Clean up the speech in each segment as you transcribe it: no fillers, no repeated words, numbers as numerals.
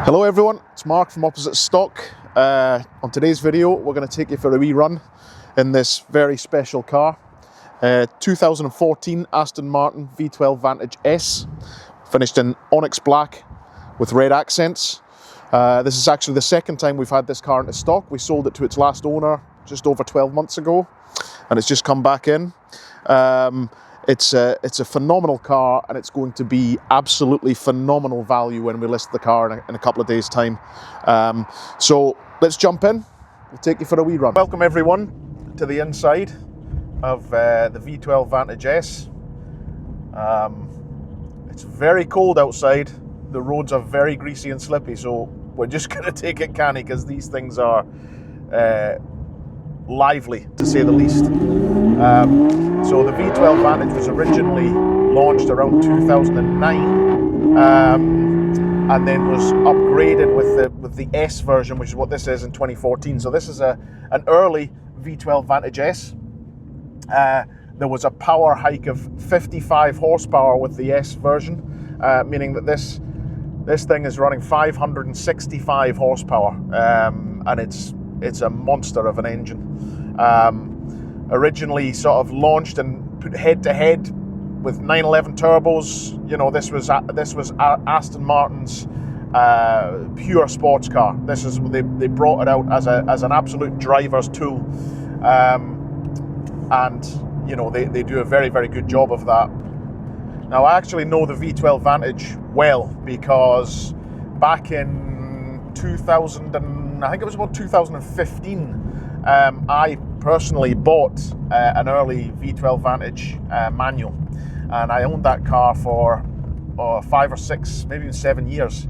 Hello everyone, it's Mark from Opposite Stock. On today's video we're going to take you for a wee run in this very special car. 2014 Aston Martin V12 Vantage S, finished in Onyx Black with red accents. This is actually the second time we've had this car into stock. We sold it to its last owner just over 12 months ago and it's just come back in. It's a phenomenal car and it's going to be absolutely phenomenal value when we list the car in a couple of days' time. So let's jump in, we'll take you for a wee run. Welcome everyone to the inside of the V12 Vantage S. It's very cold outside, the roads are very greasy and slippy, so we're just going to take it canny because these things are lively, to say the least. So the V12 Vantage was originally launched around 2009 and then was upgraded with the S version, which is what this is, in 2014. So this is an early V12 Vantage S. There was a power hike of 55 horsepower with the S version, meaning that this thing is running 565 horsepower, and it's a monster of an engine. Originally sort of launched and put head-to-head with 911 turbos. You know, this was Aston Martin's pure sports car. This is they brought it out as an absolute driver's tool, and you know they do a very, very good job of that. Now I actually know the V12 Vantage well because back in 2015, I personally bought an early V12 Vantage manual, and I owned that car for 5 or 6, maybe even 7 years.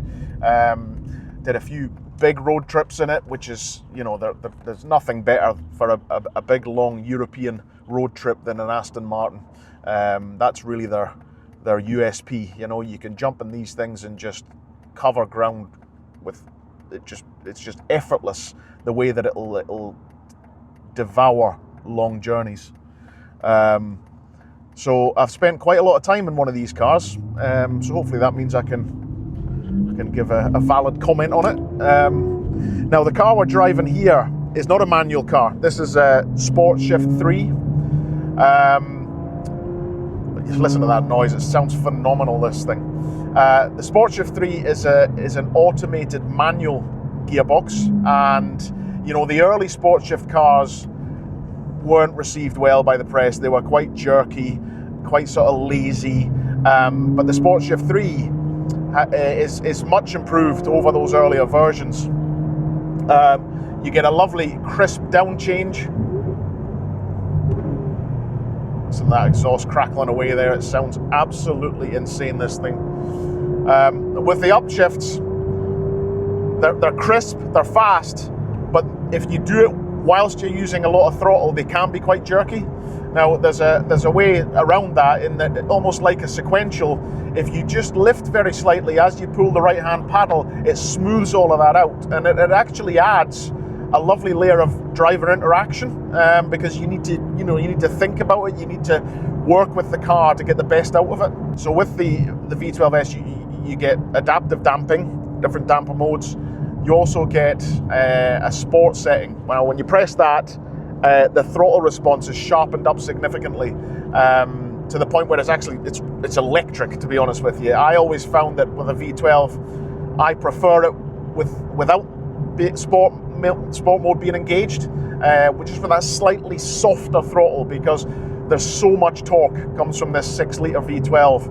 Did a few big road trips in it, which is, you know, there's nothing better for a big long European road trip than an Aston Martin. That's really their USP. You know, you can jump in these things and just cover ground with it's just effortless the way that it'll devour long journeys. So I've spent quite a lot of time in one of these cars, so hopefully that means I can give a valid comment on it. Now the car we're driving here is not a manual car. This is a Sportshift III. Just listen to that noise, it sounds phenomenal, this thing. The Sportshift III is an automated manual gearbox, and you know, the early Sportshift cars weren't received well by the press. They were quite jerky, quite sort of lazy, but the Sportshift III is much improved over those earlier versions. You get a lovely crisp down change. Listen to that exhaust crackling away there. It sounds absolutely insane, this thing. With the upshifts, they're crisp, they're fast, but if you do it whilst you're using a lot of throttle, they can be quite jerky. Now there's a way around that, in that almost like a sequential, if you just lift very slightly as you pull the right hand paddle, it smooths all of that out, and it actually adds a lovely layer of driver interaction, because you need to think about it, you need to work with the car to get the best out of it. So with the V12S you get adaptive damping, different damper modes. You also get a sport setting. Well, when you press that, the throttle response is sharpened up significantly, to the point where it's electric, to be honest with you. I always found that with a V12, I prefer it without sport mode being engaged, which is for that slightly softer throttle, because there's so much torque comes from this 6-litre V12.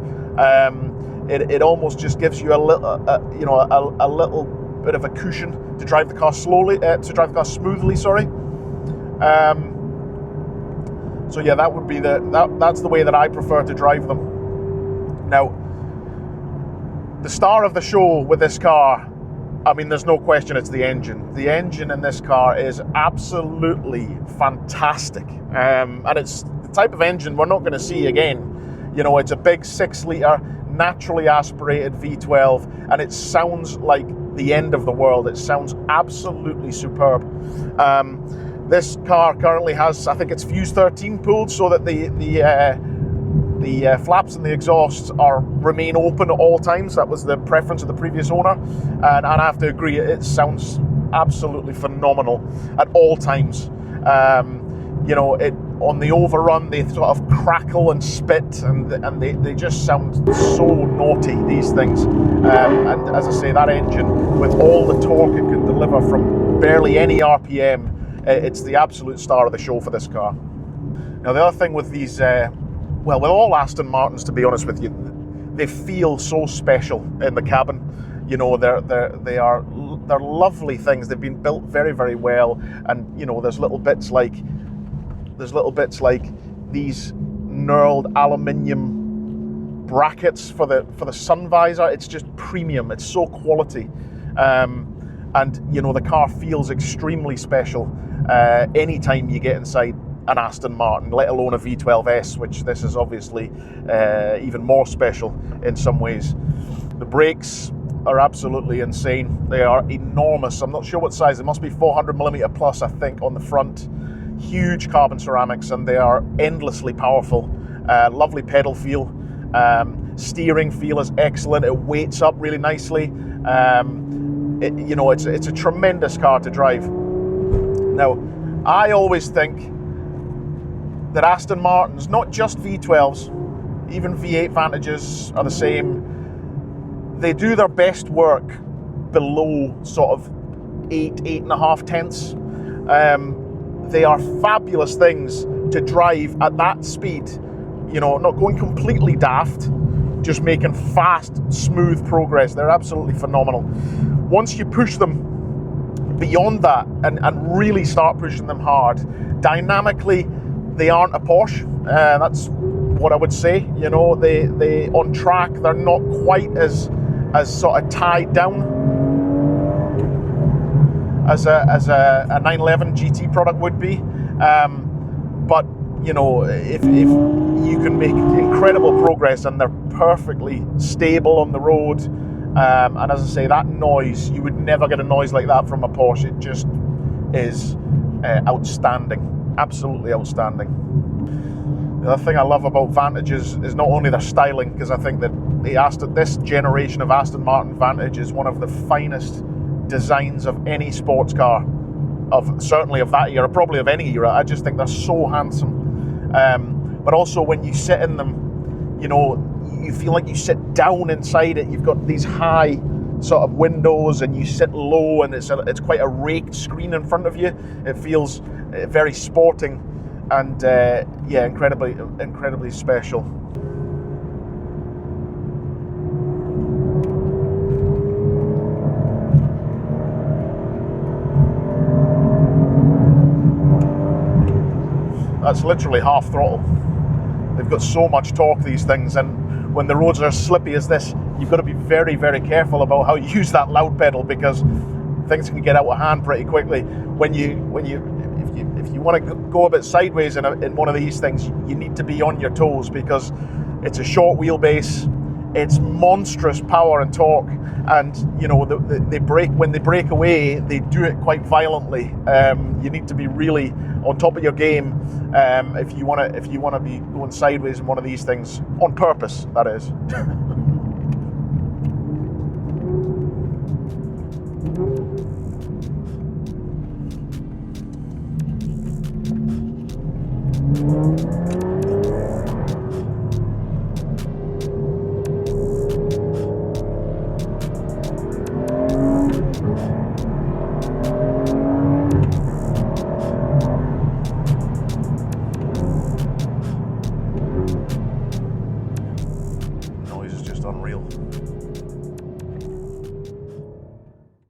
It almost just gives you a little bit of a cushion to drive the car smoothly. Sorry. So yeah, that would be that's the way that I prefer to drive them. Now, the star of the show with this car, I mean, there's no question, it's the engine. The engine in this car is absolutely fantastic, and it's the type of engine we're not going to see again. You know, it's a big 6-litre naturally aspirated V12, and it sounds like the end of the world. It sounds absolutely superb. This car currently has, I think it's fuse 13 pulled, so that the The flaps and the exhausts remain open at all times. That was the preference of the previous owner, and I have to agree, it sounds absolutely phenomenal at all times. You know, on the overrun, they sort of crackle and spit, and they just sound so naughty, these things. And as I say, that engine, with all the torque it can deliver from barely any RPM, it's the absolute star of the show for this car. Now, the other thing with these, well, with all Aston Martins, to be honest with you, they feel so special in the cabin. You know, they're lovely things. They've been built very, very well, and you know, there's little bits like these knurled aluminium brackets for the sun visor. It's just premium. It's so quality, and you know, the car feels extremely special anytime you get inside an Aston Martin, let alone a V12 S, which this is obviously even more special in some ways. The brakes are absolutely insane. They are enormous. I'm not sure what size. They must be 400mm plus, I think, on the front. Huge carbon ceramics, and they are endlessly powerful. Lovely pedal feel. Steering feel is excellent. It weights up really nicely. You know, it's a tremendous car to drive. Now, I always think that Aston Martins, not just V12s, even V8 Vantages are the same. They do their best work below sort of 8.5 tenths. They are fabulous things to drive at that speed. You know, not going completely daft, just making fast, smooth progress. They're absolutely phenomenal. Once you push them beyond that and really start pushing them hard, dynamically, they aren't a Porsche. That's what I would say. You know, they on track, they're not quite as sort of tied down as a 911 GT product would be. But you know, if you can make incredible progress and they're perfectly stable on the road, and as I say, that noise, you would never get a noise like that from a Porsche. It just is outstanding. Absolutely outstanding. The other thing I love about Vantages is not only their styling, because I think that this generation of Aston Martin Vantage is one of the finest designs of any sports car, certainly of that era, probably of any era. I just think they're so handsome. But also when you sit in them, you know, you feel like you sit down inside it. You've got these high sort of windows, and you sit low, and it's quite a raked screen in front of you. It feels very sporting, and yeah, incredibly special. That's literally half throttle. They've got so much torque, these things, and when the roads are as slippy as this, you've got to be very, very careful about how you use that loud pedal, because things can get out of hand pretty quickly. If you want to go a bit sideways in one of these things, you need to be on your toes, because it's a short wheelbase, it's monstrous power and torque, and you know, when they break away, they do it quite violently. You need to be really on top of your game if you want to be going sideways in one of these things on purpose, that is. Noise is just unreal.